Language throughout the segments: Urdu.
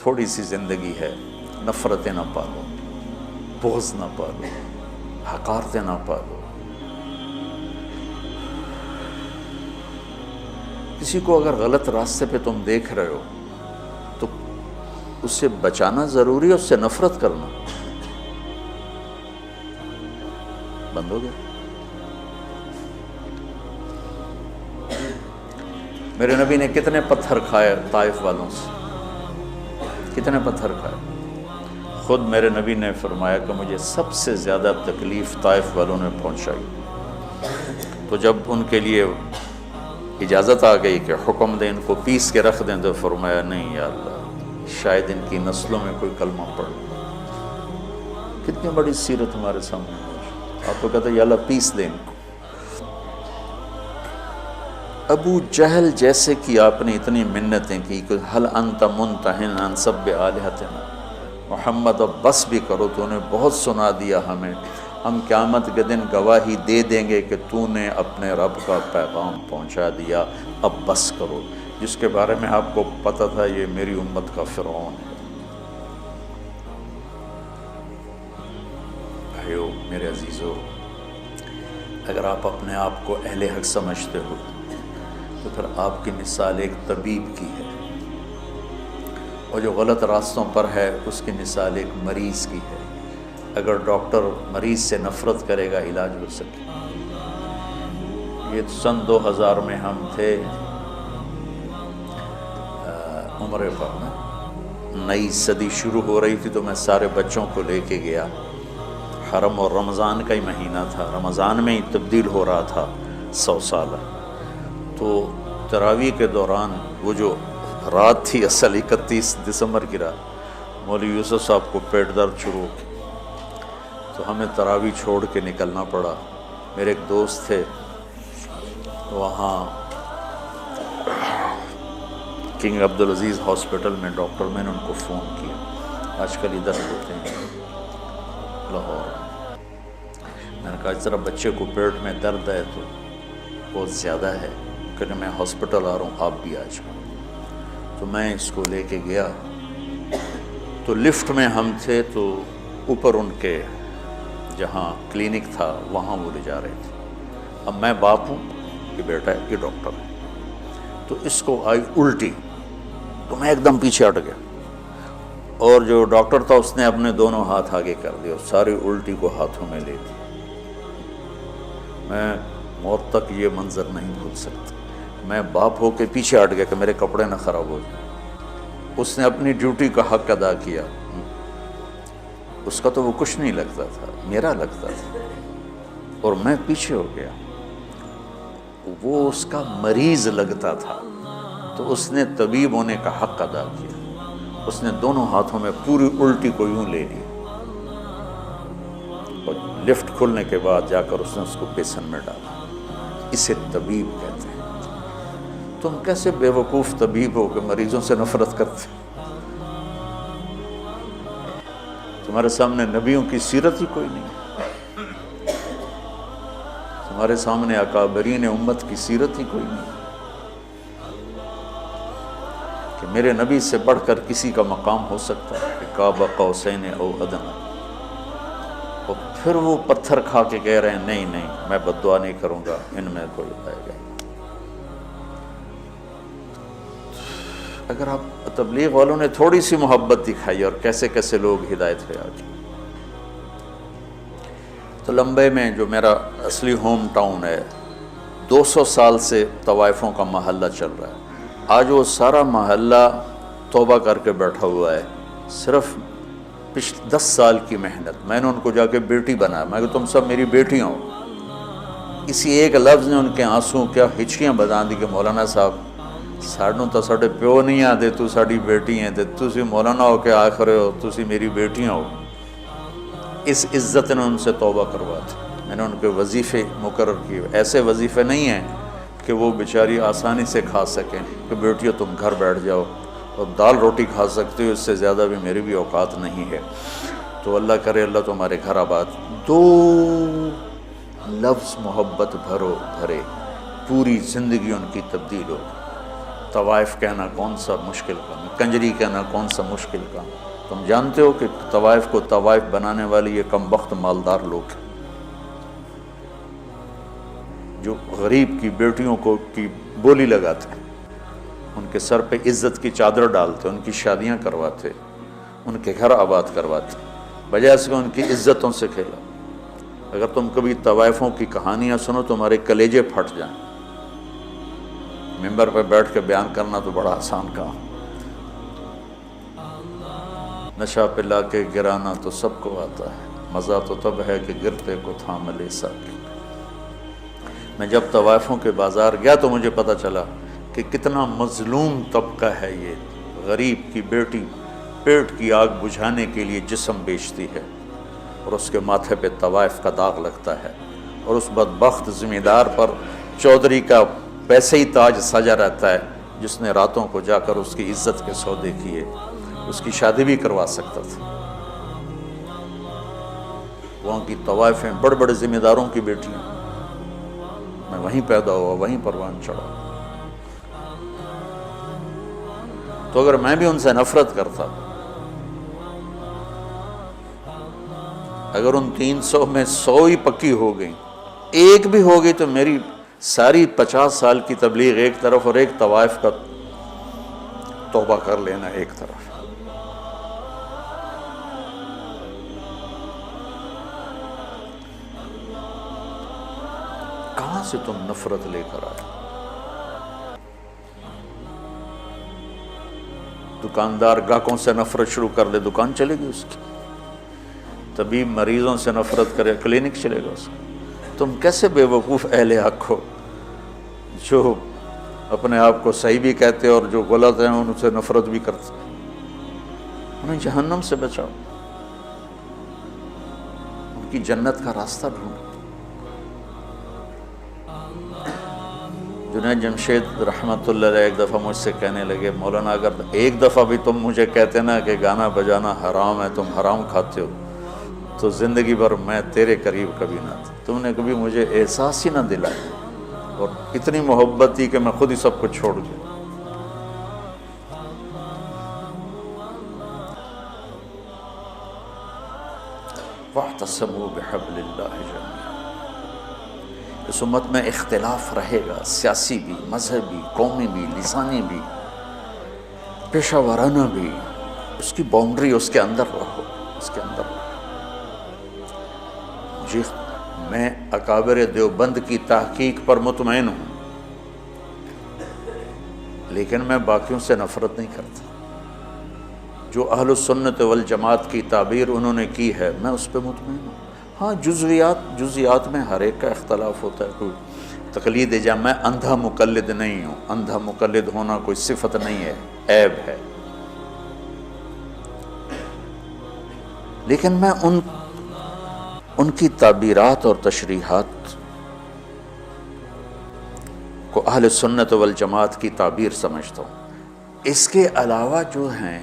تھوڑی سی زندگی ہے، نفرتیں نہ پالو، بغض نہ پالو، حقارتیں نہ پالو۔ کسی کو اگر غلط راستے پہ تم دیکھ رہے ہو تو اس سے بچانا ضروری ہے، اس سے نفرت کرنا بند ہو گیا۔ میرے نبی نے کتنے پتھر کھائے طائف والوں سے، کتنے پتھر کھائے۔ خود میرے نبی نے فرمایا کہ مجھے سب سے زیادہ تکلیف طائف والوں نے پہنچائی۔ تو جب ان کے لیے اجازت آ گئی کہ حکم دیں ان کو پیس کے رکھ دیں، تو فرمایا نہیں یا اللہ، شاید ان کی نسلوں میں کوئی کلمہ پڑھ۔ کتنی بڑی سیرت ہمارے سامنے ہے۔ آپ تو کہتے ہیں یا اللہ پیس دیں ان کو۔ ابو جہل جیسے کی آپ نے اتنی منتیں کی کہ حل انت منتہن عن سب آلہتنا، محمد اب بس بھی کرو، تو انہیں بہت سنا دیا ہمیں، ہم قیامت کے دن گواہی دے دیں گے کہ تو نے اپنے رب کا پیغام پہنچا دیا، اب بس کرو۔ جس کے بارے میں آپ کو پتہ تھا یہ میری امت کا فرعون ہے۔ بھائیو میرے عزیزو، اگر آپ اپنے آپ کو اہل حق سمجھتے ہو تو پھر آپ کی مثال ایک طبیب کی ہے، اور جو غلط راستوں پر ہے اس کی مثال ایک مریض کی ہے۔ اگر ڈاکٹر مریض سے نفرت کرے گا علاج ہو سکے۔ یہ سن 2000 میں ہم تھے عمرے پر نا، نئی صدی شروع ہو رہی تھی، تو میں سارے بچوں کو لے کے گیا حرم، اور رمضان کا ہی مہینہ تھا، رمضان میں ہی تبدیل ہو رہا تھا 100 سالہ۔ تو تراویح کے دوران وہ جو رات تھی اصل 31 دسمبر کی رات، مولوی یوسف صاحب کو پیٹ درد شروع ہو، تو ہمیں تراویح چھوڑ کے نکلنا پڑا۔ میرے ایک دوست تھے وہاں کنگ عبدالعزیز ہاسپٹل میں ڈاکٹر، میں نے ان کو فون کیا، آج کل ادھر ہوتے ہیں لاہور۔ میں نے کہا اس طرح بچے کو پیٹ میں درد ہے تو بہت زیادہ ہے کہ میں ہاسپٹل آ رہا ہوں، آپ بھی آ جاؤ۔ تو میں اس کو لے کے گیا، تو لفٹ میں ہم تھے، تو اوپر ان کے جہاں کلینک تھا وہاں وہ لے جا رہے تھے۔ اب میں باپ ہوں، یہ بیٹا ہے، یہ ڈاکٹر ہے، تو اس کو آئی الٹی، تو میں ایک دم پیچھے ہٹ گیا، اور جو ڈاکٹر تھا اس نے اپنے دونوں ہاتھ آگے کر دیا اور ساری الٹی کو ہاتھوں میں لے لی۔ میں موت تک یہ منظر نہیں بھول سکتا۔ میں باپ ہو کے پیچھے ہٹ گیا کہ میرے کپڑے نہ خراب ہو جائیں۔ اس نے اپنی ڈیوٹی کا حق ادا کیا، اس کا تو وہ کچھ نہیں لگتا تھا، میرا لگتا تھا، اور میں پیچھے ہو گیا۔ وہ اس کا مریض لگتا تھا، تو اس نے طبیب ہونے کا حق ادا کیا، اس نے دونوں ہاتھوں میں پوری الٹی کو یوں لے لی، اور لفٹ کھلنے کے بعد جا کر اس نے اس کو بیسن میں ڈالا۔ اسے طبیب کہتے ہیں۔ تم کیسے بے وقوف طبیب ہو کہ مریضوں سے نفرت کرتے؟ تمہارے سامنے نبیوں کی سیرت ہی کوئی نہیں، تمہارے سامنے اکابرین امت کی سیرت ہی کوئی نہیں کہ میرے نبی سے بڑھ کر کسی کا مقام ہو سکتا ہے کہ قاب قوسین او ادنی، اور پھر وہ پتھر کھا کے کہہ رہے ہیں نہیں نہیں میں بد دعا نہیں کروں گا، ان میں کوئی آئے گا۔ اگر آپ تبلیغ والوں نے تھوڑی سی محبت دکھائی اور کیسے کیسے لوگ ہدایت پہ آ گئے۔ تو لمبے میں جو میرا اصلی ہوم ٹاؤن ہے، 200 سال سے طوائفوں کا محلہ چل رہا ہے۔ آج وہ سارا محلہ توبہ کر کے بیٹھا ہوا ہے، صرف 10 سال کی محنت۔ میں نے ان کو جا کے بیٹی بنایا، میں کہ تم سب میری بیٹیاں ہو۔ اسی ایک لفظ نے ان کے آنسوں کیا ہچکیاں بجا دی کہ مولانا صاحب سانوں تو ساڈے پیو نہیں آتے، تو ساڈی بیٹی ہیں، تسی مولانا ہو کے آخر ہو تسی میری بیٹیاں ہو۔ اس عزت نے ان سے توبہ کروا دی۔ میں نے ان کے وظیفے مقرر کیے، ایسے وظیفے نہیں ہیں کہ وہ بیچاری آسانی سے کھا سکیں کہ بیٹیوں تم گھر بیٹھ جاؤ اور دال روٹی کھا سکتے ہو، اس سے زیادہ بھی میری بھی اوقات نہیں ہے۔ تو اللہ کرے اللہ تمہارے گھر آباد۔ 2 لفظ محبت بھرے، پوری زندگی ان کی تبدیل ہو۔ طوائف کہنا کون سا مشکل کام ہے، کنجری کہنا کون سا مشکل کام. تم جانتے ہو کہ طوائف کو طوائف بنانے والی یہ کم بخت مالدار لوگ ہیں جو غریب کی بیٹیوں کو کی بولی لگاتے ہیں، ان کے سر پہ عزت کی چادر ڈالتے، ان کی شادیاں کرواتے، ان کے گھر آباد کرواتے، بجائے سے ان کی عزتوں سے کھیلا. اگر تم کبھی طوائفوں کی کہانیاں سنو تمہارے کلیجے پھٹ جائیں. ممبر پہ بیٹھ کے بیان کرنا تو بڑا آسان کام، نشہ پلا کے گرانا تو سب کو آتا ہے، مزہ تو تب ہے کہ گرتے کو تھام لے ساکھ. میں جب طوائفوں کے بازار گیا تو مجھے پتہ چلا کہ کتنا مظلوم طبقہ ہے یہ. غریب کی بیٹی پیٹ کی آگ بجھانے کے لیے جسم بیچتی ہے اور اس کے ماتھے پہ طوائف کا داغ لگتا ہے، اور اس بدبخت ذمہ دار پر چودھری کا پیسے ہی تاج سجا رہتا ہے جس نے راتوں کو جا کر اس کی عزت کے سودے کیے. اس کی شادی بھی کروا سکتا تھا. وہاں کی طوائفیں بڑے بڑے ذمہ داروں کی بیٹیاں، میں وہیں پیدا ہوا، وہیں پروان چڑھا. تو اگر میں بھی ان سے نفرت کرتا، اگر ان 300 میں 100 ہی پکی ہو گئی، ایک بھی ہو گئی، تو میری ساری 50 سال کی تبلیغ ایک طرف اور ایک طوائف کا توبہ کر لینا ایک طرف. کہاں سے تم نفرت لے کر آئے؟ دکاندار گاہکوں سے نفرت شروع کر دے، دکان چلے گی اس کی. طبیب مریضوں سے نفرت کرے، کلینک چلے گا اس کا. تم کیسے بے وقوف اہل حق ہو جو اپنے آپ کو صحیح بھی کہتے اور جو غلط ہیں ان سے نفرت بھی کرتے. انہیں جہنم سے بچاؤ، ان کی جنت کا راستہ ڈھونڈو. جنید جمشید رحمۃ اللہ علیہ ایک دفعہ مجھ سے کہنے لگے، مولانا اگر ایک دفعہ بھی تم مجھے کہتے نا کہ گانا بجانا حرام ہے، تم حرام کھاتے ہو، تو زندگی بھر میں تیرے قریب کبھی نہ تھا. تم نے کبھی مجھے احساس ہی نہ دلایا، اور اتنی محبت تھی کہ میں خود ہی سب کو چھوڑ گیا. وَاعْتَصِمُوا بِحَبْلِ اللَّهِ جَمِيعًا. اس امت میں اختلاف رہے گا، سیاسی بھی، مذہبی، قومی بھی، لسانی بھی، پیشہ ورانہ بھی. اس کی باؤنڈری، اس کے اندر رہو، اس کے اندر رہو. جی میں اکابر دیوبند کی تحقیق پر مطمئن ہوں، لیکن میں باقیوں سے نفرت نہیں کرتا. جو اہل السنت والجماعت کی تعبیر انہوں نے کی ہے میں اس پہ مطمئن ہوں. ہاں جزیات میں ہر ایک کا اختلاف ہوتا ہے. کوئی تقلید جام، میں اندھا مقلد نہیں ہوں. اندھا مقلد ہونا کوئی صفت نہیں ہے، عیب ہے. لیکن میں ان کی تعبیرات اور تشریحات کو اہل سنت والجماعت کی تعبیر سمجھتا ہوں. اس کے علاوہ جو ہیں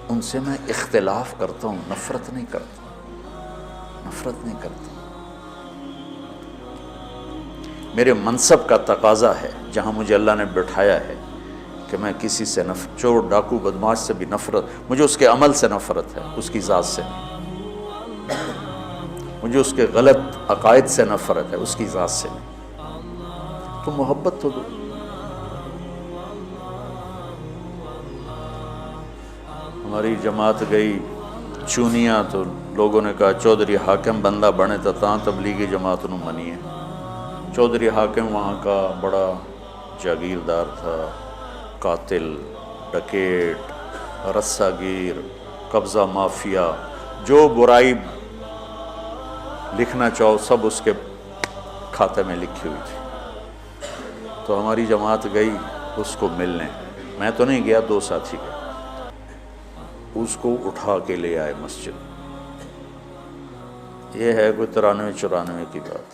ان سے میں اختلاف کرتا ہوں، نفرت نہیں کرتا. میرے منصب کا تقاضا ہے، جہاں مجھے اللہ نے بٹھایا ہے، کہ میں کسی سے چور ڈاکو بدماش سے بھی نفرت، مجھے اس کے عمل سے نفرت ہے، اس کی ذات سے نہیں. مجھے اس کے غلط عقائد سے نفرت ہے، اس کی ذات سے نہیں. تو محبت تو دو. ہماری جماعت گئی چونیاں تو لوگوں نے کہا چودھری حاکم بندہ بنے تو تاں تبلیغی جماعت نو منیے. چودھری حاکم وہاں کا بڑا جاگیردار تھا، قاتل، ڈکیٹ، رسہ گیر، قبضہ مافیا، جو برائی لکھنا چاہو سب اس کے کھاتے میں لکھی ہوئی تھی. تو ہماری جماعت گئی اس کو ملنے. میں تو نہیں گیا، 2 ساتھی گئے. اس کو اٹھا کے لے آئے مسجد. یہ ہے کوئی 93-94 کی بات.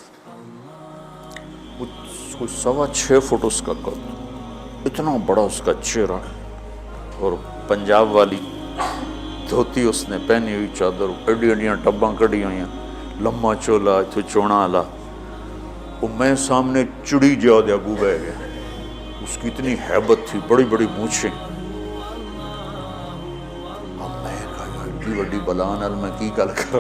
کوئی 6.25 فٹ اس کا قد، اتنا بڑا اس کا چہرہ، اور پنجاب والی دھوتی اس نے پہنی ہوئی، چادر، ایڈیاں ٹباں کڑی ہوئی ہیں، لمبا چولا تو چونا آلا. وہ میں سامنے چڑی جا دیا گو بہ گیا. اس کی اتنی ہیبت تھی، بڑی بڑی مونچھیں. اب میں کہا ایڈی بڑی بلان ال میں کی گل کر،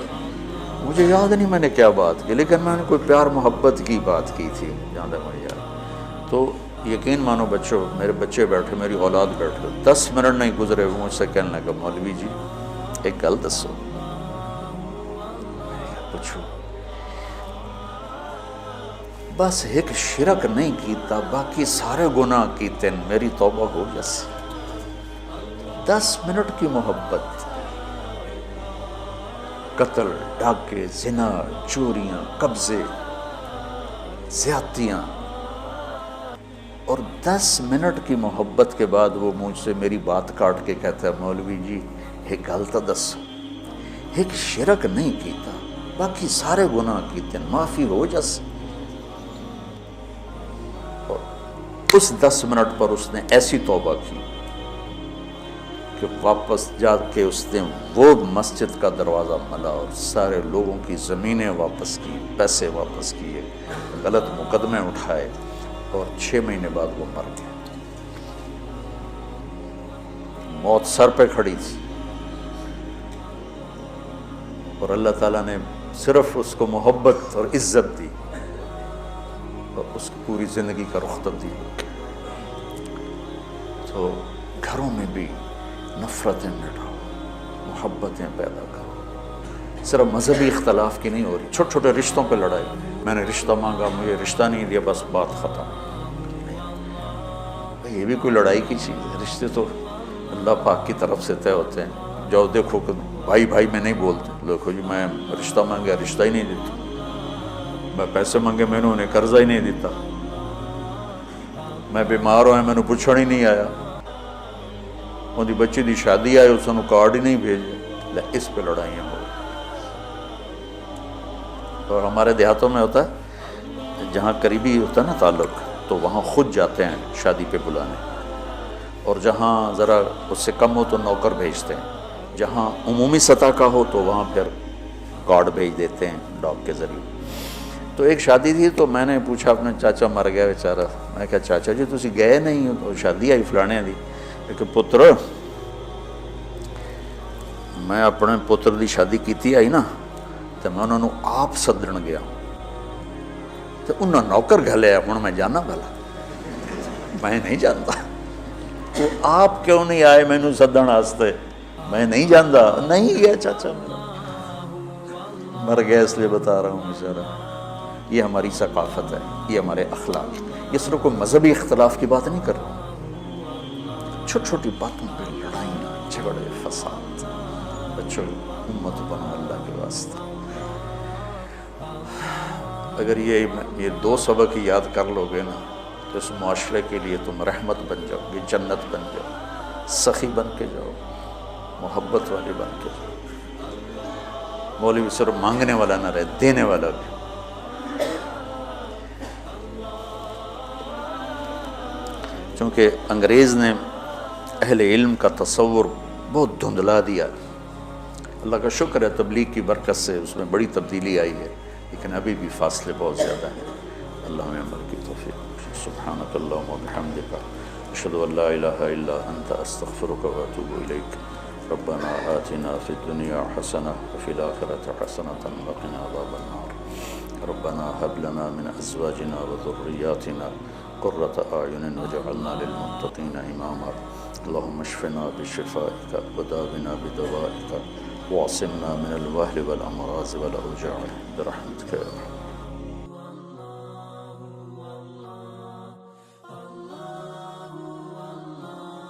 مجھے یاد نہیں میں نے کیا بات کی، لیکن میں نے کوئی پیار محبت کی بات کی تھی جہاں تک مجھے یاد. تو یقین مانو بچوں، میرے بچے بیٹھے، میری اولاد بیٹھے، 10 منٹ نہیں گزرے وہ مجھ سے کہنے لگا مولوی جی ایک گل دسو. پوچھو. بس ایک شرک نہیں کیتا، باقی سارے گناہ کیتے، میری توبہ ہو جیسی. 10 منٹ کی محبت، قتل، ڈاکے، زنا، چوریاں، قبضے، زیادتیاں، اور 10 منٹ کی محبت کے بعد وہ مجھ سے میری بات کاٹ کے کہتا ہے مولوی جی ایک گل تو دسو، ایک شرک نہیں کیتا باقی سارے گناہ کیتے، معافی ہو جس. اور اس 10 منٹ پر اس نے ایسی توبہ کی کہ واپس جا کے اس نے وہ مسجد کا دروازہ ملا اور سارے لوگوں کی زمینیں واپس کی، پیسے واپس کیے، غلط مقدمے اٹھائے، اور 6 مہینے بعد وہ مر گیا. موت سر پہ کھڑی تھی اور اللہ تعالیٰ نے صرف اس کو محبت اور عزت دی اور اس کی پوری زندگی کا رخ تبدیل. تو گھروں میں بھی نفرتیں مٹاؤ، محبتیں پیدا کرو. صرف مذہبی اختلاف کی نہیں ہو رہی، چھوٹے چھوٹے رشتوں پہ لڑائی، میں نے رشتہ مانگا مجھے رشتہ نہیں دیا بس بات ختم. یہ بھی کوئی لڑائی کی چیز ہے؟ رشتے تو اللہ پاک کی طرف سے طے ہوتے ہیں. جاؤ دیکھو کہ بھائی بھائی میں نہیں بولتے، دیکھو جی میں رشتہ مانگا رشتہ ہی نہیں دیتا، میں پیسے مانگے میں نے انہیں قرضہ ہی نہیں دیتا، میں بیمار ہوئے میں نے پوچھڑ ہی نہیں آیا، ان دی بچی دی شادی آئے اس نے کارڈ ہی نہیں بھیجے. اس پہ لڑائیاں ہو. اور ہمارے دیہاتوں میں ہوتا ہے جہاں قریبی ہوتا ہے نا تعلق تو وہاں خود جاتے ہیں شادی پہ بلانے، اور جہاں ذرا اس سے کم ہو تو نوکر بھیجتے ہیں، جہاں عمومی سطح کا ہو تو وہاں پھر کارڈ بھیج دیتے ہیں ڈاک کے ذریعے. تو ایک شادی تھی تو میں نے پوچھا اپنے چاچا مر گیا بیچارہ، میں کہا چاچا جی تسی گئے نہیں ہو؟ تو شادی آئی فلانے دی. کہ پتر میں اپنے پتر دی شادی کیتی آئی نا تو میں انہوں نے آپ سدن گیا تو انہوں نے نوکر گھلیا، ہوں میں جانا بھلا؟ میں نہیں جانتا. وہ آپ کیوں نہیں آئے مینوں سدن واسطے؟ میں نہیں جانتا. نہیں گیا چاچا میرا مر گیا اس لیے بتا رہا ہوں بیچارہ. یہ ہماری ثقافت ہے، یہ ہمارے اخلاق. یہ صرف کوئی مذہبی اختلاف کی بات نہیں کر رہا، چھوٹی چھوٹی باتوں پہ لڑائیاں، جھگڑے، فساد. بچوں امت بنو اللہ کے واسطے. اگر یہ 2 سبق ہی یاد کر لو گے نا تو اس معاشرے کے لیے تم رحمت بن جاؤ گے، جنت بن جاؤ، سخی بن کے جاؤ، محبت والے بن کے جاؤ. مولوی صرف مانگنے والا نہ رہے، دینے والا بھی. چونکہ انگریز نے اہل علم کا تصور بہت دھندلا دیا. اللہ کا شکر ہے تبلیغ کی برکت سے اس میں بڑی تبدیلی آئی ہے، لیکن ابھی بھی فاصلے بہت زیادہ ہیں. اللہ ہمیں عمل کی توفیق. سبحانک اللہم و بحمدک، اشہد ان لا الہ الا انت، استغفرک و اتوب الیک. ربنا آتنا فی الدنیا حسنہ وفی الآخرۃ حسنۃ وقنا عذاب النار. ربنا هب لنا من ازواجنا وذریاتنا قرۃ اعین واجعلنا للمتقین اماما. اللهم اشفنا بشفائك وداونا بدوائك واعصمنا من الوهل والامراض والاوجاع برحمتك يا ارحم